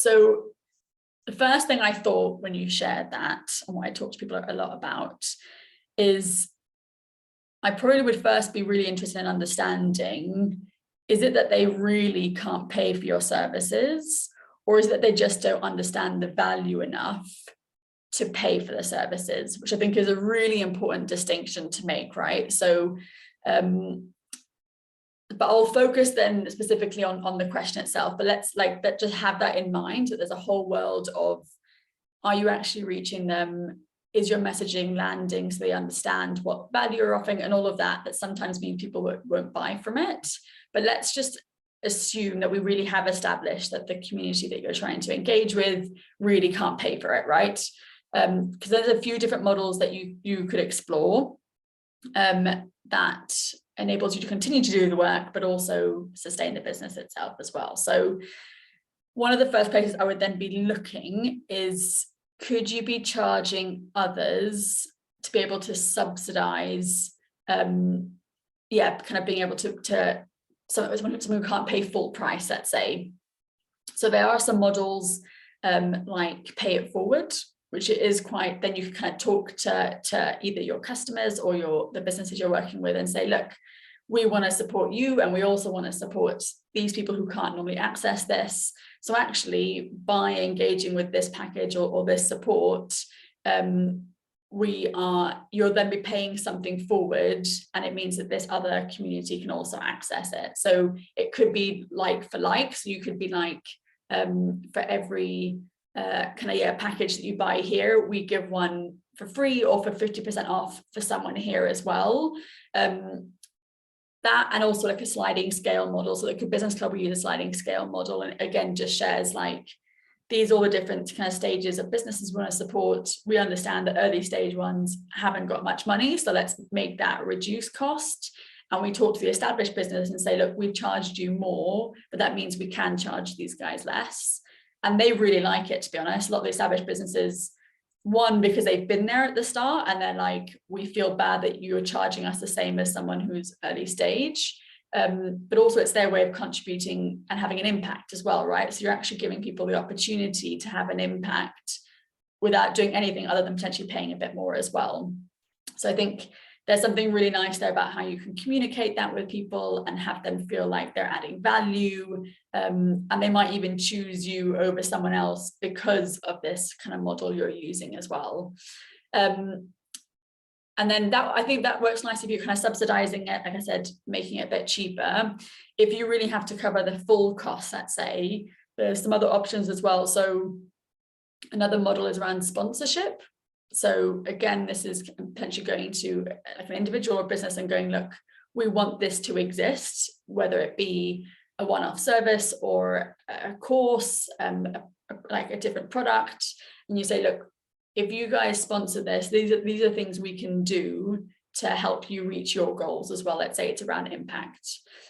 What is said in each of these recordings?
So the first thing I thought when you shared that, and what I talk to people a lot about, is I probably would first be really interested in understanding, is it that they really can't pay for your services, or is it that they just don't understand the value enough to pay for the services, which I think is a really important distinction to make, right? So, but I'll focus then specifically on the question itself, but let's just have that in mind, that there's a whole world of, are you actually reaching them? Is your messaging landing so they understand what value you're offering, and all of that, that sometimes mean people won't buy from it. But let's just assume that we really have established that the community that you're trying to engage with really can't pay for it, right? Because there's a few different models that you could explore that enables you to continue to do the work, but also sustain the business itself as well. So one of the first places I would then be looking is, could you be charging others to be able to subsidize, kind of being able to someone who can't pay full price, let's say. So there are some models like Pay It Forward, which is quite, then you can kind of talk to either your customers or the businesses you're working with and say, look, we want to support you, and we also want to support these people who can't normally access this. So actually, by engaging with this package or this support, you'll then be paying something forward, and it means that this other community can also access it. So it could be like for like, so you could be like, for every package that you buy here, we give one for free or for 50% off for someone here as well. That, and also like a sliding scale model. So like a business club will use a sliding scale model, and again just shares like, these are all the different kind of stages of businesses we want to support. We understand that early stage ones haven't got much money, so let's make that reduce cost. And we talk to the established business and say, look, we've charged you more, but that means we can charge these guys less. And they really like it, to be honest. A lot of the established businesses, one, because they've been there at the start, and they're like, we feel bad that you're charging us the same as someone who's early stage. But also it's their way of contributing and having an impact as well, right? So you're actually giving people the opportunity to have an impact without doing anything other than potentially paying a bit more as well. So I think there's something really nice there about how you can communicate that with people and have them feel like they're adding value, and they might even choose you over someone else because of this kind of model you're using as well. And then that, I think that works nicely if you're kind of subsidizing it, like I said, making it a bit cheaper. If you really have to cover the full cost, let's say, there's some other options as well. So another model is around sponsorship. So again, this is potentially going to like an individual or business and going, look, we want this to exist, whether it be a one-off service or a course, like a different product. And you say, look, if you guys sponsor this, these are things we can do to help you reach your goals as well. Let's say it's around impact.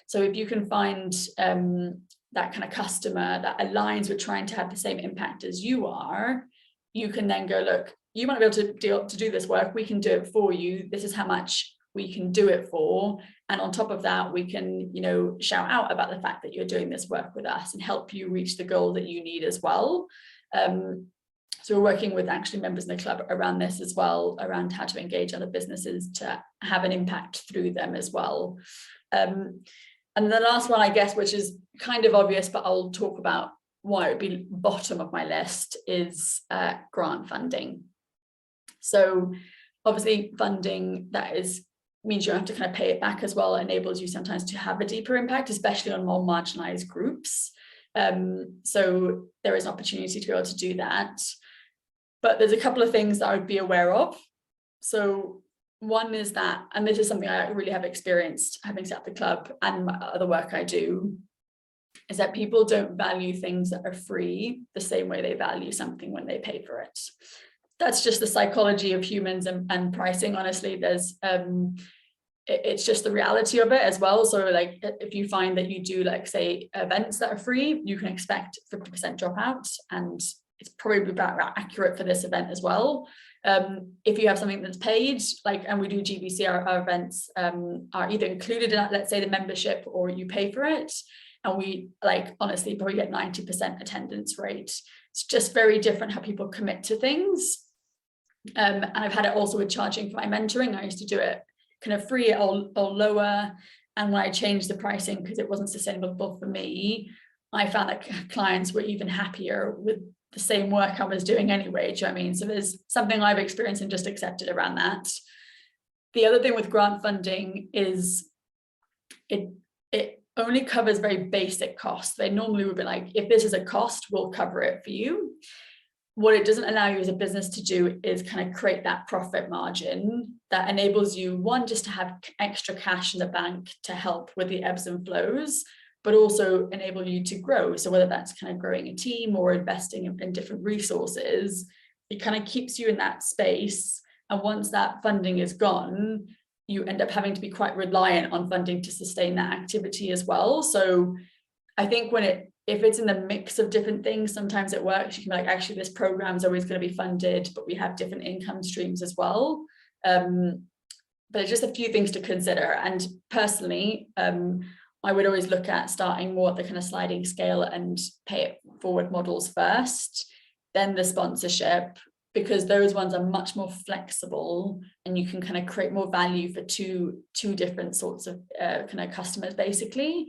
So if you can find that kind of customer that aligns with trying to have the same impact as you are, you can then go, look, you might be able to do this work, we can do it for you. This is how much we can do it for. And on top of that, we can, shout out about the fact that you're doing this work with us and help you reach the goal that you need as well. So we're working with actually members in the club around this as well, around how to engage other businesses to have an impact through them as well. And the last one, I guess, which is kind of obvious, but I'll talk about why it would be bottom of my list, is grant funding. So obviously funding that means you have to kind of pay it back as well. It enables you sometimes to have a deeper impact, especially on more marginalized groups. So there is an opportunity to be able to do that. But there's a couple of things that I would be aware of. So one is that, and this is something I really have experienced having set up the club and my other work I do, is that people don't value things that are free the same way they value something when they pay for it. That's just the psychology of humans and pricing. Honestly, there's it's just the reality of it as well. So like if you find that you do, like, say, events that are free, you can expect 50% dropout, and it's probably about accurate for this event as well. If you have something that's paid, like, and we do GBC, our events are either included in, let's say, the membership, or you pay for it. and we like honestly probably get 90% attendance rate. It's just very different how people commit to things. And I've had it also with charging for my mentoring. I used to do it kind of free or lower, and when I changed the pricing because it wasn't sustainable for me, I found that clients were even happier with the same work I was doing anyway. Do you know what I mean? So there's something I've experienced and just accepted around that. The other thing with grant funding is it only covers very basic costs. They normally would be like, if this is a cost, we'll cover it for you. What it doesn't allow you as a business to do is kind of create that profit margin that enables you, one, just to have extra cash in the bank to help with the ebbs and flows, but also enable you to grow. So whether that's kind of growing a team or investing in different resources, it kind of keeps you in that space. And once that funding is gone, you end up having to be quite reliant on funding to sustain that activity as well. So I think if it's in the mix of different things, sometimes it works. You can be like, actually, this program is always going to be funded, but we have different income streams as well. But it's just a few things to consider. And personally, I would always look at starting more at the kind of sliding scale and pay it forward models first, then the sponsorship, because those ones are much more flexible and you can kind of create more value for two different sorts of kind of customers, basically.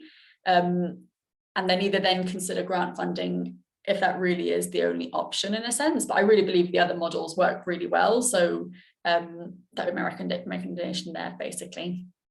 And then either then consider grant funding if that really is the only option in a sense. But I really believe the other models work really well. So that would be my recommendation there, basically.